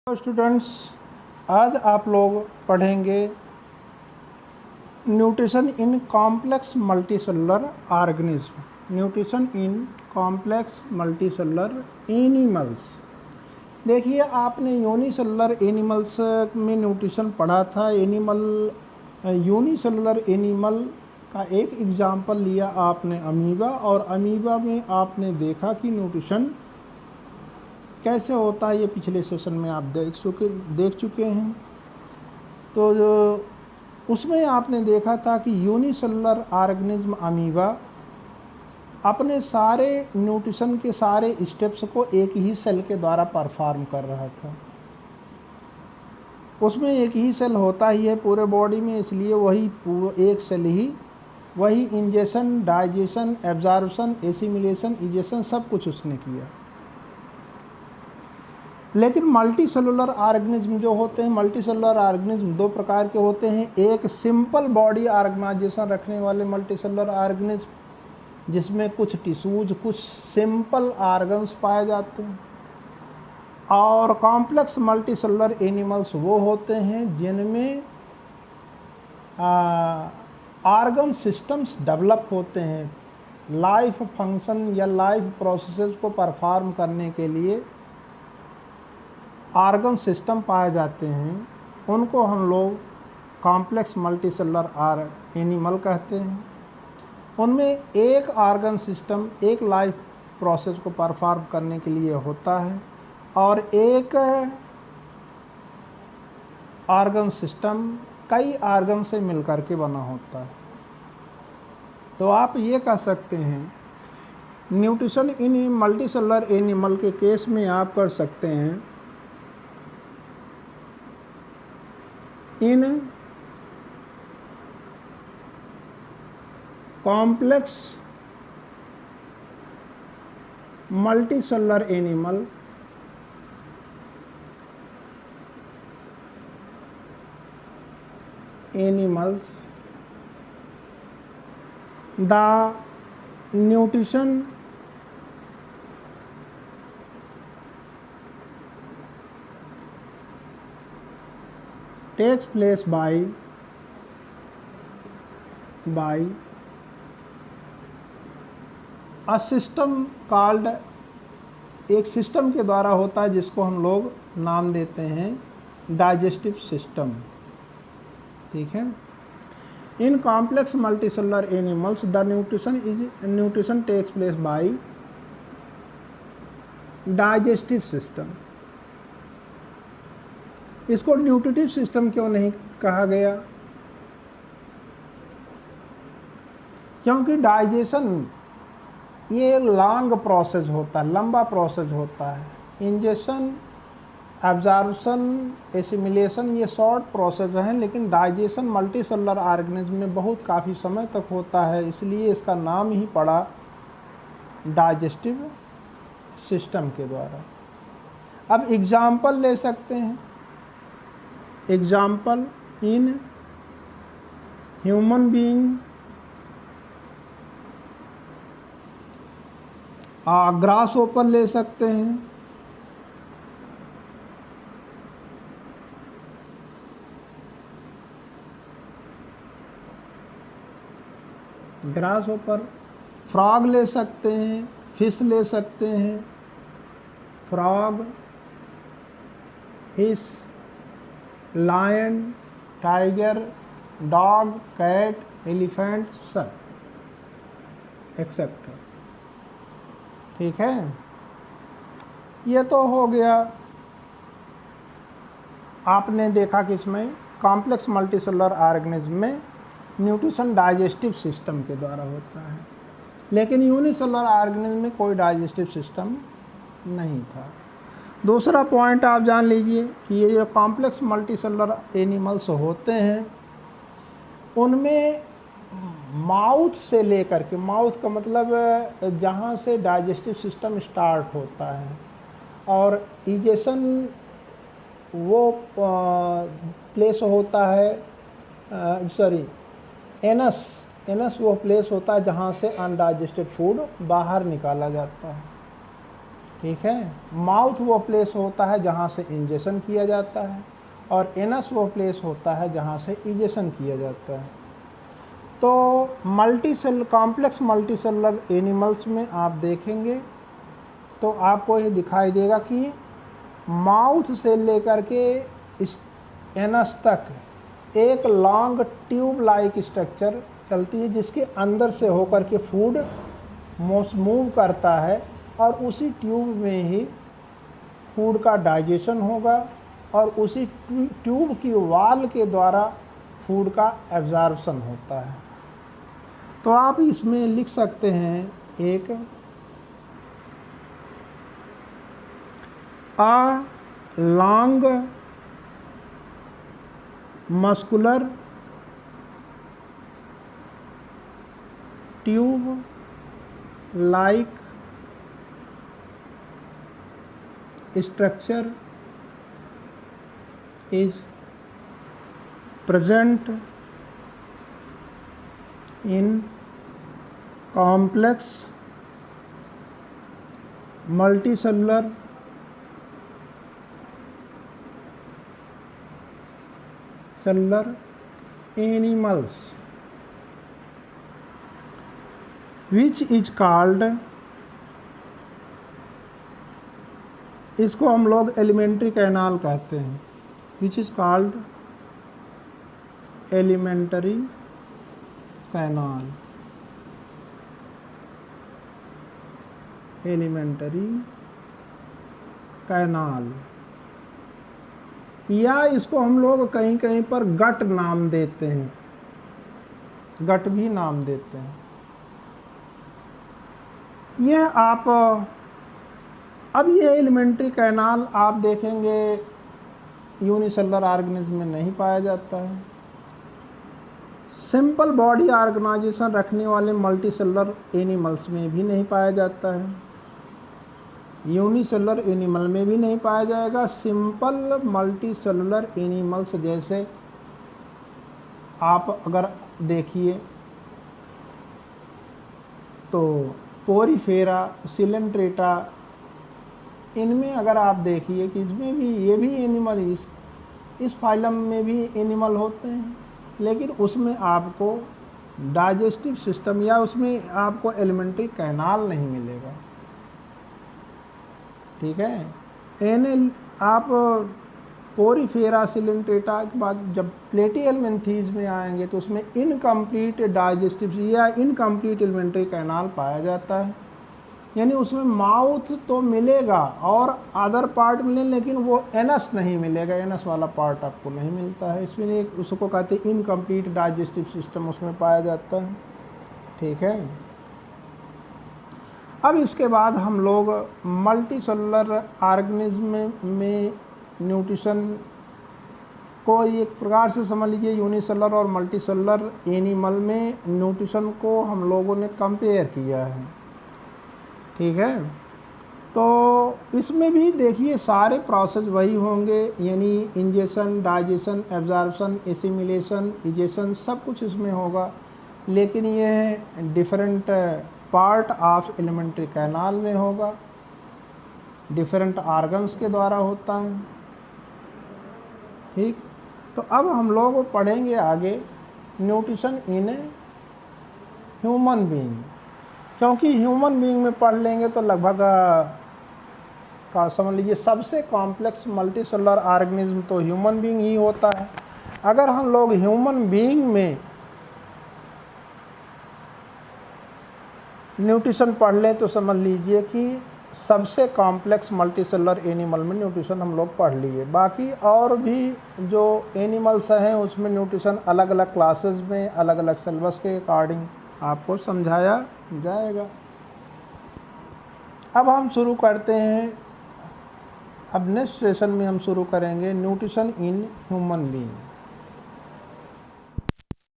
Hello students, आज आप लोग पढ़ेंगे nutrition in complex multicellular organism. Nutrition in complex multicellular animals. देखिए, आपने यूनिसेलुलर एनिमल्स में न्यूट्रिशन पढ़ा था। यूनिसेलुलर एनिमल का एक एग्जाम्पल लिया आपने अमीबा, और अमीबा में आपने देखा कि न्यूट्रिशन कैसे होता है। ये पिछले सेशन में आप देख चुके हैं। तो जो उसमें आपने देखा था कि यूनिसेलुलर ऑर्गेनिज्म अमीबा अपने सारे न्यूट्रिशन के सारे स्टेप्स को एक ही सेल के द्वारा परफॉर्म कर रहा था। उसमें एक ही सेल होता ही है पूरे बॉडी में, इसलिए वही एक सेल ही वही ingestion, digestion, absorption, assimilation, egestion सब कुछ उसने किया। लेकिन मल्टी सेलुलर ऑर्गेनिज्म जो होते हैं, मल्टी सेलुलर ऑर्गेनिज्म दो प्रकार के होते हैं। एक सिंपल बॉडी ऑर्गेनाइजेशन रखने वाले मल्टी सेलुलर ऑर्गेनिज्म, जिसमें कुछ टिश्यूज, कुछ सिंपल ऑर्गन्स पाए जाते हैं। और कॉम्प्लेक्स मल्टी सेलुलर एनिमल्स वो होते हैं जिनमें ऑर्गन सिस्टम्स डेवलप होते हैं। लाइफ फंक्शन या लाइफ प्रोसेसेस को परफॉर्म करने के लिए ऑर्गन सिस्टम पाए जाते हैं, उनको हम लोग कॉम्प्लेक्स मल्टीसेलुलर एनिमल कहते हैं। उनमें एक ऑर्गन सिस्टम एक लाइफ प्रोसेस को परफॉर्म करने के लिए होता है, और एक ऑर्गन सिस्टम कई ऑर्गन से मिलकर के बना होता है। तो आप ये कह सकते हैं, न्यूट्रिशन इन मल्टीसेलुलर एनिमल के केस में आप कर सकते हैं, in complex multicellular animals the nutrition takes place by a system called, एक सिस्टम के द्वारा होता है जिसको हम लोग नाम देते हैं डाइजेस्टिव सिस्टम। ठीक है। In complex multicellular animals the nutrition takes place by digestive system. इसको न्यूट्रिटिव सिस्टम क्यों नहीं कहा गया? क्योंकि डाइजेशन ये लॉन्ग प्रोसेस होता है, लंबा प्रोसेस होता है। इंजेशन, एब्जॉर्प्शन, एसिमिलेशन ये शॉर्ट प्रोसेस हैं, लेकिन डाइजेशन मल्टीसेलुलर ऑर्गेनिज्म में बहुत काफ़ी समय तक होता है, इसलिए इसका नाम ही पड़ा डाइजेस्टिव सिस्टम के द्वारा। अब एग्जाम्पल ले सकते हैं। Example in human being, grass ओपर ले सकते हैं। ग्रास ओपर, फ्रॉग ले सकते हैं, फिश ले सकते हैं। Frog, fish, lion, tiger, dog, cat, elephant, सब एक्सेप्ट। ठीक है। ये तो हो गया, आपने देखा कि इसमें कॉम्प्लेक्स मल्टीसेलुलर ऑर्गेनिज्म में न्यूट्रिशन डाइजेस्टिव सिस्टम के द्वारा होता है, लेकिन यूनिसेलुलर ऑर्गेनिज्म में कोई डाइजेस्टिव सिस्टम नहीं था। दूसरा पॉइंट आप जान लीजिए कि ये जो कॉम्प्लेक्स मल्टीसेलुलर एनिमल्स होते हैं, उनमें माउथ से लेकर के, माउथ का मतलब जहाँ से डाइजेस्टिव सिस्टम स्टार्ट होता है, और इजेशन वो प्लेस होता है, एनस वो प्लेस होता है जहाँ से अनडाइजेस्टेड फूड बाहर निकाला जाता है। ठीक है। माउथ वो प्लेस होता है जहाँ से इंजेक्शन किया जाता है, और एनस वो प्लेस होता है जहाँ से इजेक्शन किया जाता है। तो कॉम्प्लेक्स मल्टीसेलुलर एनिमल्स में आप देखेंगे तो आपको ये दिखाई देगा कि माउथ से लेकर के एनस तक एक लॉन्ग ट्यूब लाइक स्ट्रक्चर चलती है, जिसके अंदर से होकर के फूड मूव करता है, और उसी ट्यूब में ही फूड का डाइजेशन होगा, और उसी ट्यूब की वॉल के द्वारा फूड का एब्जॉर्प्शन होता है। तो आप इसमें लिख सकते हैं एक long muscular tube like structure is present in complex multicellular animals, which is called, इसको हम लोग एलिमेंट्री कैनाल कहते हैं, which is called elementary canal, elementary canal, या इसको हम लोग कहीं कहीं पर गट नाम देते हैं, गट भी नाम देते हैं। यह आप अब ये एलिमेंट्री कैनाल आप देखेंगे यूनिसेलुलर ऑर्गेनिज्म में नहीं पाया जाता है। सिंपल बॉडी ऑर्गेनाइजेशन रखने वाले मल्टीसेलुलर एनिमल्स में भी नहीं पाया जाता है, यूनिसेलुलर एनिमल में भी नहीं पाया जाएगा। सिंपल मल्टीसेलुलर एनिमल्स जैसे आप अगर देखिए तो पोरीफेरा, सिलेंट्रेटा, इनमें अगर आप देखिए कि इसमें भी ये भी एनिमल, इस फाइलम में भी एनिमल होते हैं, लेकिन उसमें आपको डाइजेस्टिव सिस्टम या उसमें आपको एलिमेंट्री कैनाल नहीं मिलेगा। ठीक है। आप पोरीफेरा, सिलेंट्रेटा के बाद जब प्लेटिहेल्मिन्थीज में आएंगे तो उसमें इनकम्प्लीट डाइजेस्टिव या इनकम्प्लीट एलिमेंट्री कैनाल पाया जाता है, यानी उसमें माउथ तो मिलेगा और अदर पार्ट मिले, लेकिन वो एनस नहीं मिलेगा, एनस वाला पार्ट आपको नहीं मिलता है। इसमें उसको कहते हैं इनकम्प्लीट डाइजेस्टिव सिस्टम उसमें पाया जाता है। ठीक है। अब इसके बाद हम लोग मल्टीसेलुलर ऑर्गेनिज्म में न्यूट्रिशन को एक प्रकार से समझ लीजिए, यूनिसेलुलर और मल्टीसेलुलर एनिमल में न्यूट्रिशन को हम लोगों ने कंपेयर किया है। ठीक है। तो इसमें भी देखिए सारे प्रोसेस वही होंगे, यानी injection, digestion, absorption, assimilation, egestion, सब कुछ इसमें होगा, लेकिन ये different part of alimentary canal में होगा, डिफरेंट ऑर्गन्स के द्वारा होता है। ठीक। तो अब हम लोग पढ़ेंगे आगे न्यूट्रिशन इन ह्यूमन बीइंग, क्योंकि ह्यूमन बीइंग में पढ़ लेंगे तो लगभग का समझ लीजिए सबसे कॉम्प्लेक्स मल्टीसेलुलर ऑर्गेनिज्म तो ह्यूमन बीइंग ही होता है। अगर हम लोग ह्यूमन बीइंग में न्यूट्रिशन पढ़ लें तो समझ लीजिए कि सबसे कॉम्प्लेक्स मल्टीसेलुलर एनिमल में न्यूट्रिशन हम लोग पढ़ लिए। बाकी और भी जो एनिमल्स हैं उसमें न्यूट्रिशन अलग अलग क्लासेस में अलग अलग सिलेबस के अकॉर्डिंग आपको समझाया जाएगा। अब हम शुरू करते हैं, अब नेक्स्ट सेशन में हम शुरू करेंगे न्यूट्रिशन इन ह्यूमन बीइंग।